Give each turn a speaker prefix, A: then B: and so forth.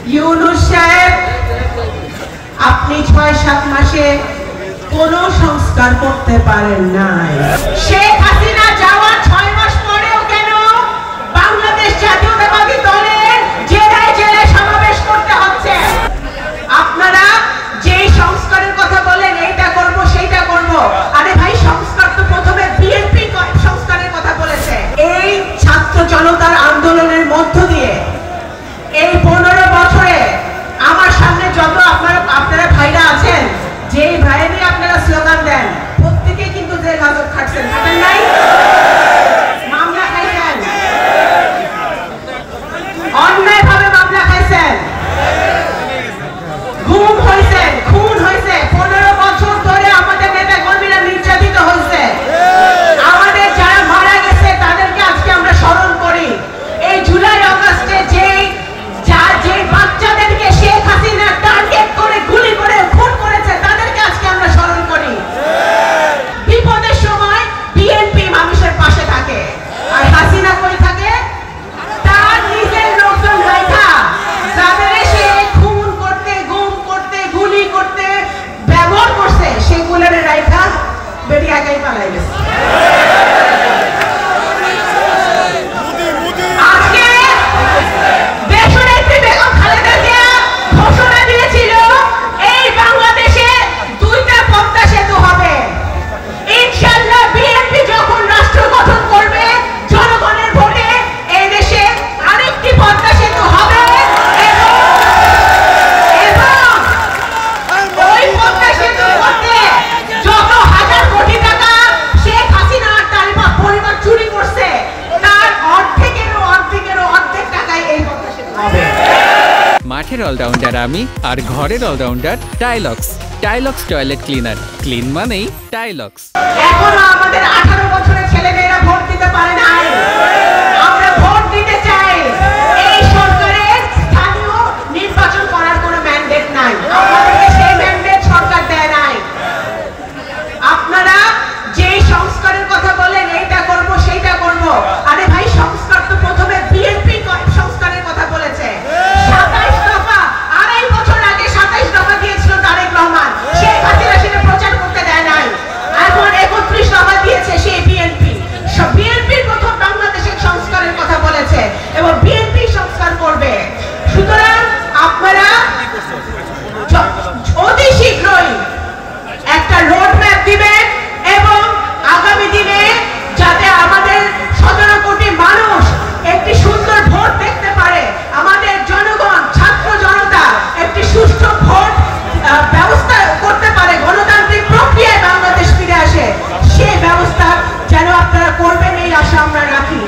A: ইউনূস সাহেব, আপনি ৬-৭ মাসে কোন সংস্কার করতে পারেন নাই। শেখ হাসিনা যাওয়ার ৬ মাস পরেও কেন বাংলাদেশ জাতীয়তাবাদী দলের জেলায় জেলায় সমাবেশ করতে হচ্ছে? আপনারা যে সংস্কারের কথা বলেন, এইটা করব সেইটা করব, আরে ভাই সংস্কার তো প্রথমে বিএনপি সংস্কারের কথা বলেছে। এই ছাত্র জনতার আন্দোলনের মধ্য দিয়ে এই 15 বছরে আমার সামনে যত আপনারা ভাইরা আছেন, যেই ভাইয়েরই আপনারা স্লোগান দেন, প্রত্যেকে কিন্তু জেল হাজত খাটছেন, খাটেন নাই? মামলা খাইছেন, অন্যায়ভাবে মামলা খাইছেন, গুম হয়েছেন, খুন হয়েছে, 15 বছর ধরে আমাদের নেতা কর্মীরা নির্যাতিত হয়েছে। আমাদের যারা মারা গেছে তাদেরকে আজকে আমরা স্মরণ করি। এই জুলাই আগস্টে যে বাচ্চাদেরকে শেখ হাসিনা টার্গেট করে গুলি করে খুন করেছে, তাদেরকে আজকে আমরা স্মরণ করি। বিপদের সময় বিএনপি মানুষের পাশে থাকে, আর হাসিনা কই থাকে? তার নিজের লোকজন রাইখা, যাদের সে খুন করতে, গুম করতে, গুলি করতে ব্যবহার করছে, সেগুলোর রাইখা বেরিয়ে একাই পালাই গেছে।
B: মাঠের অলরাউন্ডার আমি, আর ঘরের all rounder Tylox. Tylox toilet cleaner, clean মানেই টাইলক্স।
A: এখনো আমাদের 18 বছরের ছেলেমেয়েরা ভোট দিতে পারে নাই। আমরা ভোট দিতে চাই। এই সরকারের স্থানীয় নির্বাচন করার কোনো ম্যান্ডেট নাই, আমাদেরকে সেই ম্যান্ডেট সরকার দেয় নাই। আপনারা যে সংস্কারের কথা বলেন, এইটা করব সেইটা করব, আরে ভাই সংস্কার তো প্রথমে বিএনপি সংস্কারের কথা বলেছে। 27 দফা, আড়াই বছর আগে 27 দফা দিয়েছিল তারেক রহমান, শেখ হাসিনা সেটা প্রচার করতে দেয় নাই। এখন 31 দফা দিয়েছে সেই বিএনপি। বিএনপি প্রথম বাংলাদেশের সংস্কারের কথা বলেছে এবং বিএনপি সংস্কার করবে। সুতরাং আপনারা অতি শীঘ্রই একটা রোড ম্যাপ দিবেন এবং আগামী দিনে যাতে আমাদের 17 কোটি মানুষ একটি সুন্দর ভোট দেখতে পারে, আমাদের জনগণ, ছাত্র জনতা একটি সুষ্ঠু ভোট ব্যবস্থা করতে পারে, গণতান্ত্রিক প্রক্রিয়ায় বাংলাদেশ ফিরে আসে, সেই ব্যবস্থা যেন আপনারা করবেন, এই আশা আমরা রাখি।